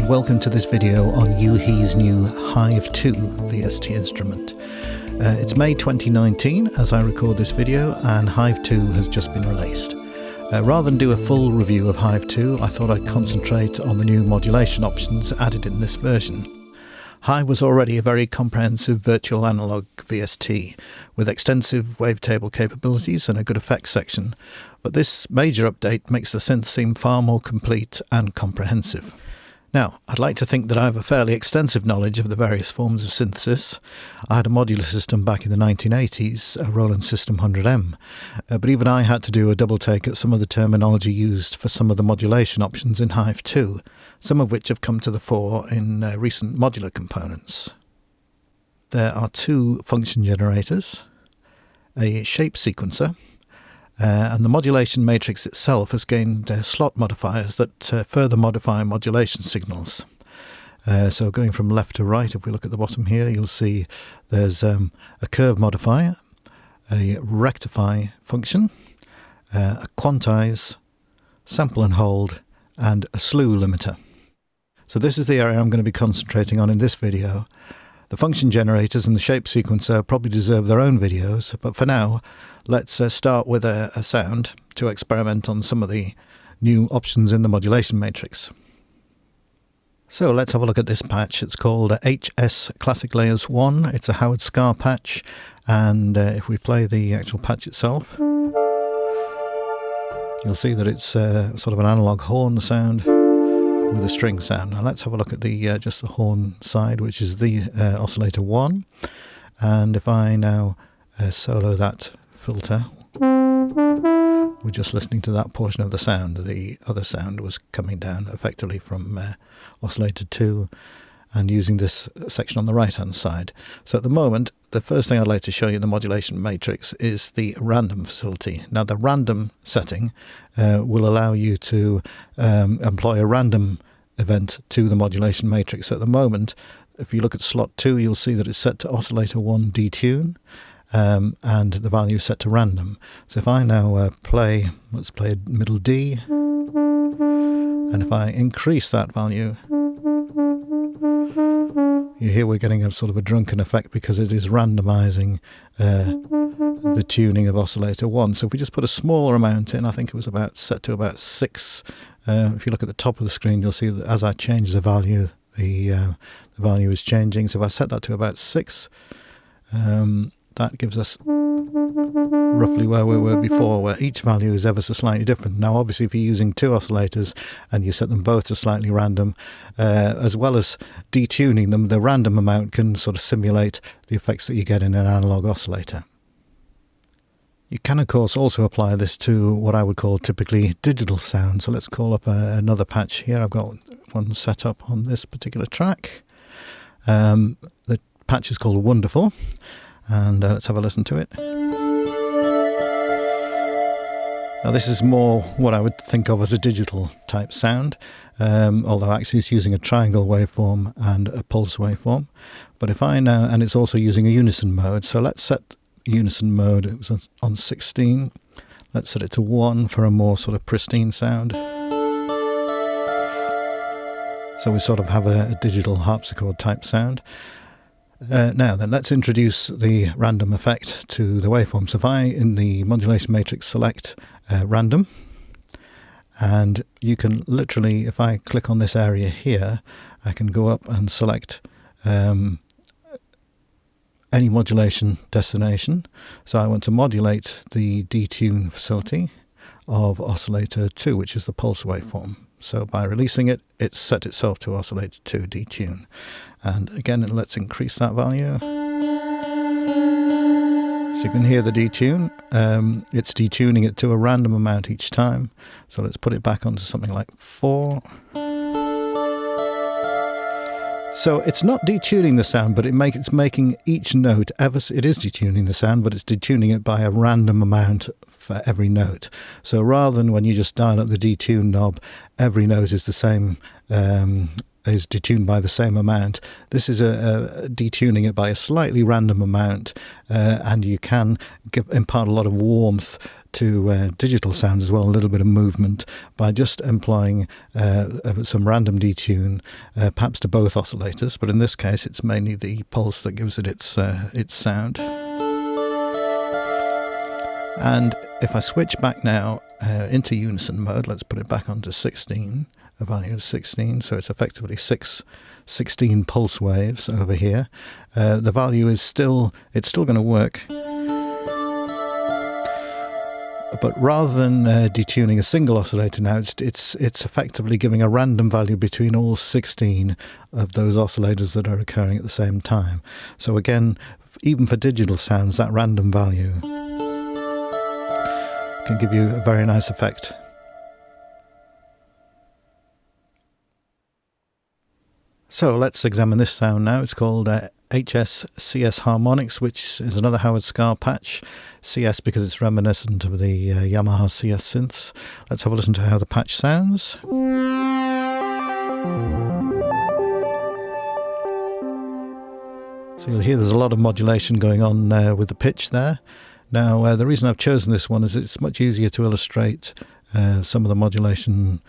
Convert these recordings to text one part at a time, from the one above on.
and welcome to this video on Hive's new Hive 2 VST instrument. It's May 2019 as I record this video, and Hive 2 has just been released. Rather than do a full review of Hive 2, I thought I'd concentrate on the new modulation options added in this version. Hive was already a very comprehensive virtual analog VST with extensive wavetable capabilities and a good effects section, but this major update makes the synth seem far more complete and comprehensive. Now, I'd like to think that I have a fairly extensive knowledge of the various forms of synthesis. I had a modular system back in the 1980s, a Roland System 100M, but even I had to do a double take at some of the terminology used for some of the modulation options in Hive 2, some of which have come to the fore in recent modular components. There are two function generators, a shape sequencer, and the modulation matrix itself has gained slot modifiers that further modify modulation signals. So going from left to right, if we look at the bottom here, you'll see there's a curve modifier, a rectify function, a quantize, sample and hold, and a slew limiter. So this is the area I'm going to be concentrating on in this video. The function generators and the shape sequencer probably deserve their own videos, but for now, let's start with a sound to experiment on some of the new options in the modulation matrix. So let's have a look at this patch. It's called HS Classic Layers 1. It's a Howard Scar patch, and if we play the actual patch itself, you'll see that it's sort of an analog horn sound with a string sound. Now let's have a look at the just the horn side, which is the oscillator 1, and if I now solo that filter, we're just listening to that portion of the sound. The other sound was coming down effectively from oscillator 2 and using this section on the right hand side. So at the moment, the first thing I'd like to show you in the modulation matrix is the random facility. Now the random setting will allow you to employ a random event to the modulation matrix. So at the moment, if you look at slot 2, you'll see that it's set to oscillator 1 detune, and the value is set to random. So if I now let's play a middle D, and if I increase that value, here we're getting a sort of a drunken effect because it is randomizing the tuning of oscillator 1. So if we just put a smaller amount in, I think it was set to about 6. If you look at the top of the screen, you'll see that as I change the value, the value is changing. So if I set that to about 6, that gives us roughly where we were before, where each value is ever so slightly different. Now obviously if you're using two oscillators and you set them both to slightly random, as well as detuning them, the random amount can sort of simulate the effects that you get in an analog oscillator. You can of course also apply this to what I would call typically digital sound. So let's call up another patch here. I've got one set up on this particular track. The patch is called Wonderful, and let's have a listen to it. Now this is more what I would think of as a digital type sound, although actually it's using a triangle waveform and a pulse waveform. But if I now, and it's also using a unison mode, so let's set unison mode, it was on 16, let's set it to 1 for a more sort of pristine sound. So we sort of have a digital harpsichord type sound. Now then, let's introduce the random effect to the waveform. So if I, in the modulation matrix, select random, and you can literally, if I click on this area here, I can go up and select any modulation destination. So I want to modulate the detune facility of oscillator 2, which is the pulse waveform. So by releasing it, it's set itself to oscillator 2 detune. And again, let's increase that value. So you can hear the detune. It's detuning it to a random amount each time. So let's put it back onto something like 4. So it's not detuning the sound, but it's making each note it is detuning the sound, but it's detuning it by a random amount for every note. So rather than when you just dial up the detune knob, every note is the same is detuned by the same amount. This is detuning it by a slightly random amount, and you can impart a lot of warmth to digital sound as well, a little bit of movement, by just employing some random detune, perhaps to both oscillators, but in this case it's mainly the pulse that gives it its sound. And if I switch back now into unison mode, let's put it back onto 16, a value of 16, so it's effectively 16 pulse waves over here. The value is still going to work, but rather than detuning a single oscillator now, it's effectively giving a random value between all 16 of those oscillators that are occurring at the same time. So again, even for digital sounds, that random value can give you a very nice effect. So let's examine this sound now. It's called HS Harmonics, which is another Howard Scar patch. CS because it's reminiscent of the Yamaha CS synths. Let's have a listen to how the patch sounds. So you'll hear there's a lot of modulation going on with the pitch there. Now the reason I've chosen this one is it's much easier to illustrate some of the modulation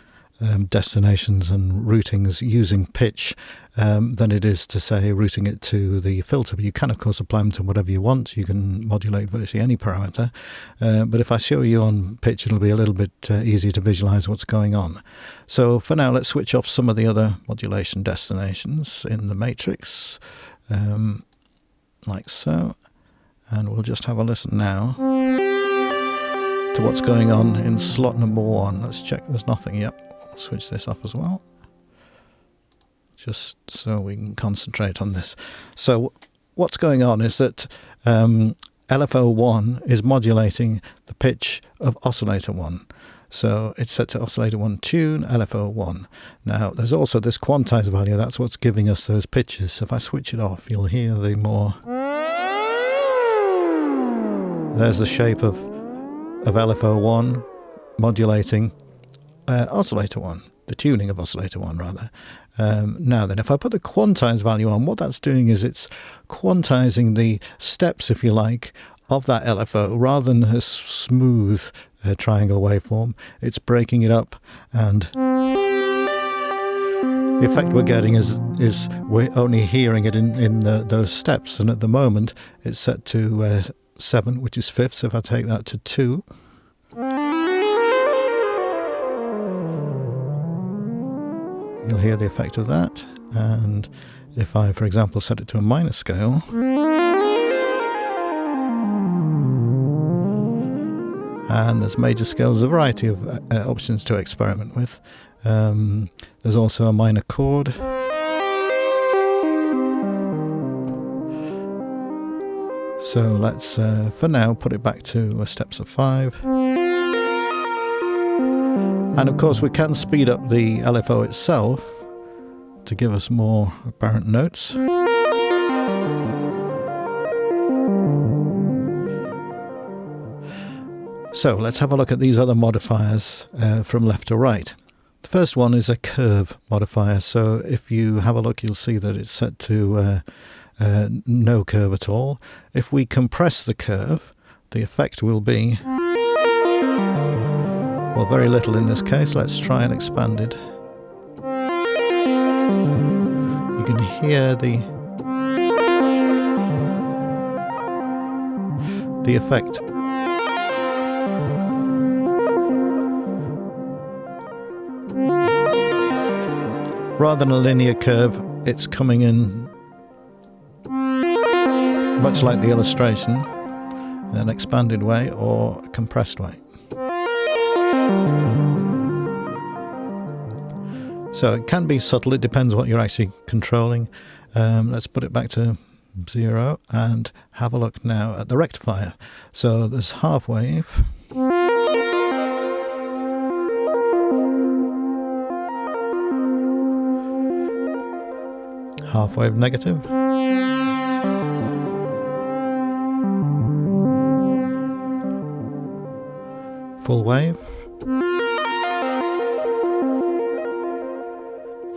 destinations and routings using pitch than it is to, say, routing it to the filter. But you can, of course, apply them to whatever you want. You can modulate virtually any parameter. But if I show you on pitch, it'll be a little bit easier to visualize what's going on. So for now, let's switch off some of the other modulation destinations in the matrix, like so. And we'll just have a listen now to what's going on in slot number 1. Let's check there's nothing yet. Switch this off as well, just so we can concentrate on this. So what's going on is that LFO1 is modulating the pitch of oscillator 1. So it's set to oscillator 1 tune, LFO1. Now there's also this quantized value, that's what's giving us those pitches. So if I switch it off, you'll hear the more... There's the shape of LFO1 modulating oscillator 1, the tuning of oscillator 1 rather. Now then, if I put the quantized value on, what that's doing is it's quantizing the steps, if you like, of that LFO. Rather than a smooth triangle waveform, it's breaking it up, and the effect we're getting is we're only hearing it in those steps, and at the moment it's set to 7, which is fifth. So if I take that to 2, you'll hear the effect of that. And if I, for example, set it to a minor scale, and there's major scales, a variety of options to experiment with. There's also a minor chord. So let's, for now, put it back to steps of 5. And of course we can speed up the LFO itself to give us more apparent notes. So let's have a look at these other modifiers from left to right. The first one is a curve modifier. So if you have a look, you'll see that it's set to no curve at all. If we compress the curve, the effect will be... well, very little in this case. Let's try and expand it. You can hear the effect. Rather than a linear curve, it's coming in much like the illustration, in an expanded way or a compressed way. So it can be subtle, it depends what you're actually controlling. Let's put it back to 0 and have a look now at the rectifier. So there's half wave, half wave negative, full wave,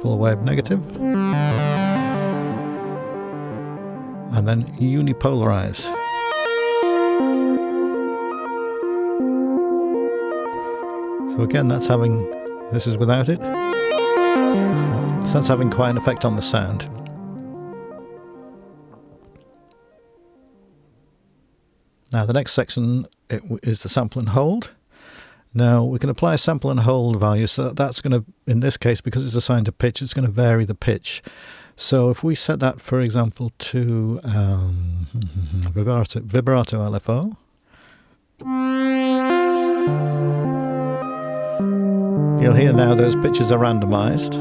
full wave negative, and then unipolarize. So again, this is without it, so that's having quite an effect on the sound. Now the next section is the sample and hold. Now we can apply a sample and hold value, so that's going to, in this case, because it's assigned to pitch, it's going to vary the pitch. So if we set that, for example, to vibrato LFO, you'll hear now those pitches are randomized,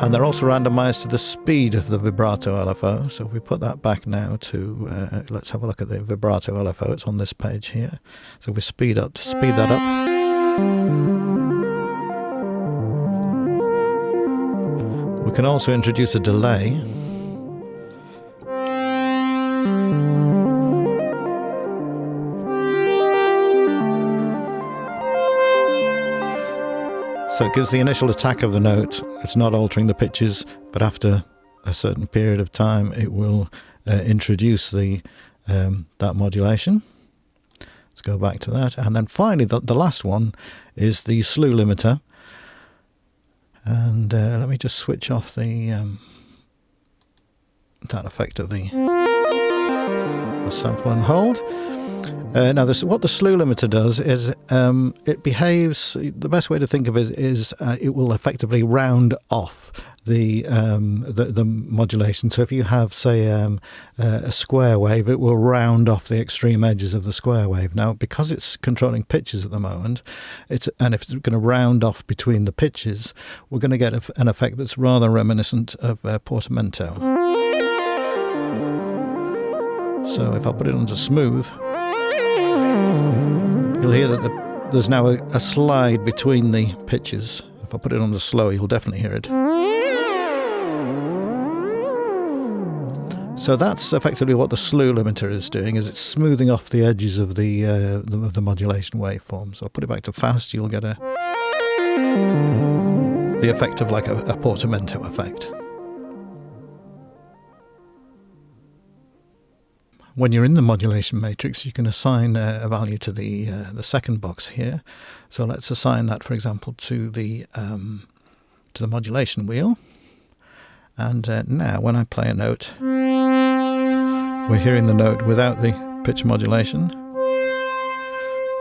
and they're also randomized to the speed of the vibrato LFO. So if we put that back now to, let's have a look at the vibrato LFO, it's on this page here. So if we speed that up, we can also introduce a delay. So it gives the initial attack of the note. It's not altering the pitches, but after a certain period of time, it will introduce that modulation. Let's go back to that. And then finally, the last one is the slew limiter. And let me just switch off that effect of the sample and hold. Now, what the slew limiter does is it behaves. The best way to think of it is it will effectively round off the modulation. So if you have, say, a square wave, it will round off the extreme edges of the square wave. Now, because it's controlling pitches at the moment, and if it's going to round off between the pitches, we're going to get an effect that's rather reminiscent of portamento. So if I put it onto smooth, you'll hear that there's now a slide between the pitches. If I put it on the slow, you'll definitely hear it. So that's effectively what the slew limiter is doing, is it's smoothing off the edges of the modulation waveform. So I'll put it back to fast, you'll get the effect of like a portamento effect. When you're in the modulation matrix, you can assign a value to the second box here. So let's assign that, for example, to the modulation wheel. And now, when I play a note, we're hearing the note without the pitch modulation.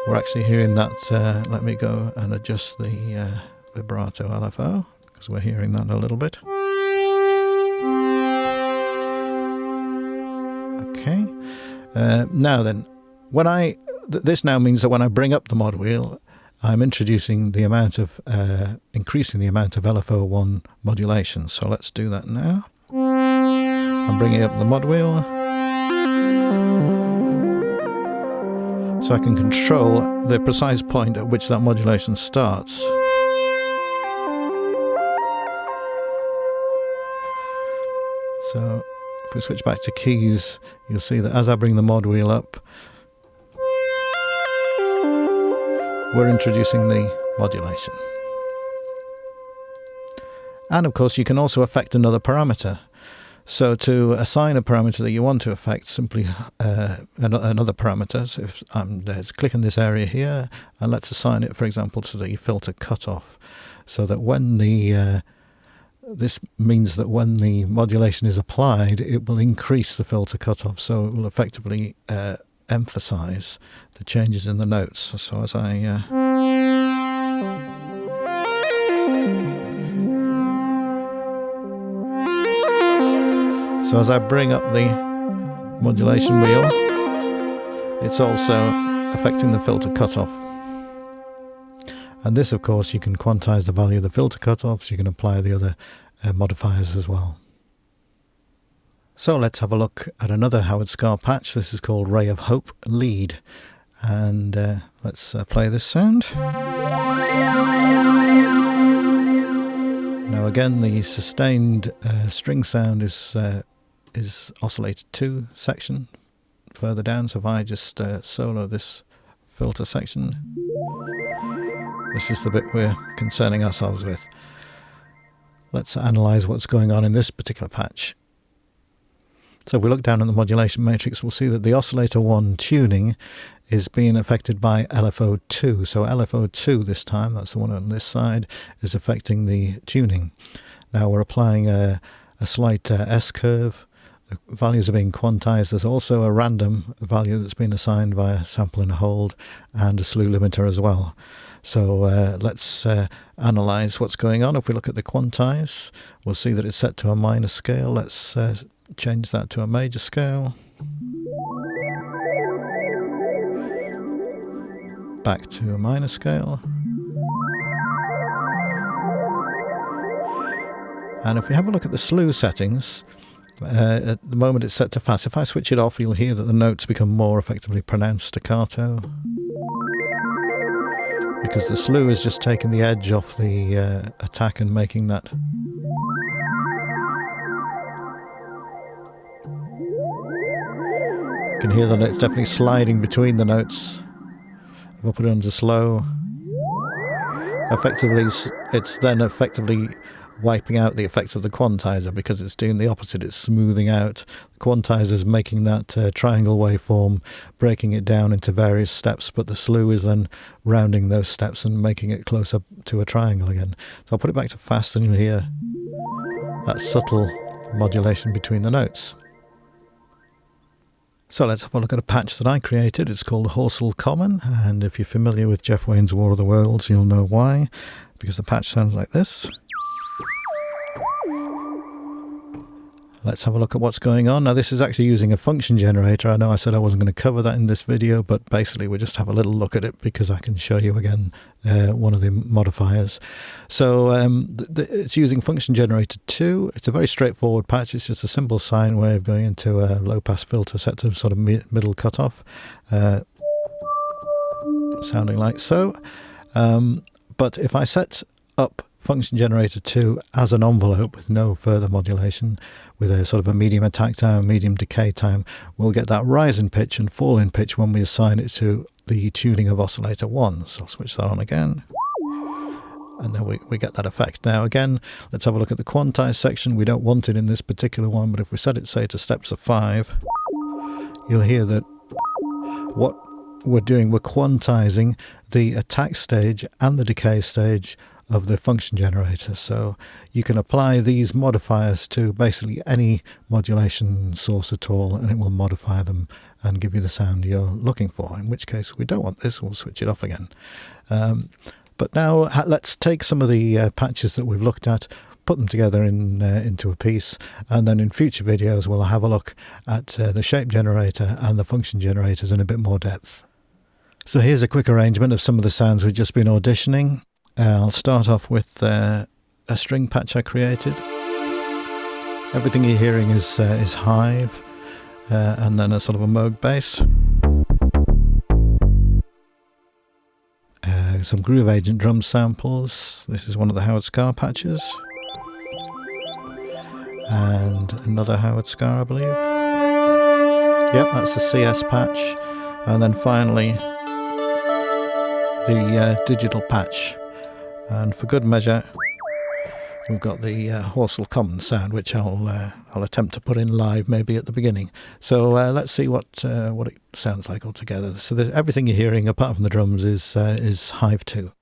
We're actually hearing that. Let me go and adjust the vibrato LFO, because we're hearing that a little bit. Okay. Now then, this now means that when I bring up the mod wheel, I'm introducing the amount of, increasing the amount of LFO1 modulation. So let's do that now. I'm bringing up the mod wheel, so I can control the precise point at which that modulation starts. So if we switch back to keys, you'll see that as I bring the mod wheel up, we're introducing the modulation. And of course, you can also affect another parameter. So to assign a parameter that you want to affect, simply another parameter. So if let's click in this area here, and let's assign it, for example, to the filter cutoff, so that when this means that when the modulation is applied, it will increase the filter cutoff, so it will effectively emphasize the changes in the notes. So as I bring up the modulation wheel, it's also affecting the filter cutoff. And this, of course, you can quantize the value of the filter cutoffs. You can apply the other modifiers as well. So let's have a look at another Howard Scar patch. This is called Ray of Hope Lead. And let's play this sound. Now again, the sustained string sound is oscillated 2 section further down. So if I just solo this filter section, this is the bit we're concerning ourselves with. let's analyze what's going on in this particular patch. So if we look down at the modulation matrix, we'll see that the oscillator 1 tuning is being affected by LFO2. So LFO2 this time, that's the one on this side, is affecting the tuning. Now we're applying a slight S-curve. The values are being quantized. There's also a random value that's been assigned via sample and hold, and a slew limiter as well. So let's analyze what's going on. If we look at the quantize, we'll see that it's set to a minor scale. Let's change that to a major scale. Back to a minor scale. And if we have a look at the slew settings, at the moment it's set to fast. If I switch it off, you'll hear that the notes become more effectively pronounced staccato, because the slew is just taking the edge off the attack and making that. You can hear that it's definitely sliding between the notes. If I put it on to slow, effectively it's then effectively wiping out the effects of the quantizer, because it's doing the opposite. It's smoothing out. The quantizer is making that triangle waveform, breaking it down into various steps, but the slew is then rounding those steps and making it closer to a triangle again. So I'll put it back to fast and you'll hear that subtle modulation between the notes. So let's have a look at a patch that I created. It's called Horsell Common, and if you're familiar with Jeff Wayne's War of the Worlds, you'll know why, because the patch sounds like this. Let's have a look at what's going on. Now this is actually using a function generator. I know I said I wasn't going to cover that in this video, but basically we'll just have a little look at it because I can show you again one of the modifiers. So it's using function generator 2. It's a very straightforward patch. It's just a simple sine wave going into a low pass filter set to sort of middle cutoff, sounding like so. But if I set up function generator 2 as an envelope with no further modulation, with a sort of a medium attack time, medium decay time, we'll get that rise in pitch and fall in pitch when we assign it to the tuning of oscillator 1. So I'll switch that on again, and then we get that effect. Now again, let's have a look at the quantize section. We don't want it in this particular one, but if we set it, say, to steps of 5, you'll hear that what we're doing, we're quantizing the attack stage and the decay stage of the function generator. So you can apply these modifiers to basically any modulation source at all, and it will modify them and give you the sound you're looking for, in which case we don't want this, we'll switch it off again. But now let's take some of the patches that we've looked at, put them together into a piece, and then in future videos we'll have a look at the shape generator and the function generators in a bit more depth. So here's a quick arrangement of some of the sounds we've just been auditioning. I'll start off with a string patch I created. Everything you're hearing is Hive, and then a sort of a Moog bass. Some Groove Agent drum samples. This is one of the Howard Scar patches. And another Howard Scar, I believe. Yep, that's the CS patch. And then finally, the digital patch. And for good measure, we've got the Horsell Common sound, which I'll attempt to put in live maybe at the beginning. So let's see what it sounds like altogether. So everything you're hearing, apart from the drums, is Hive 2.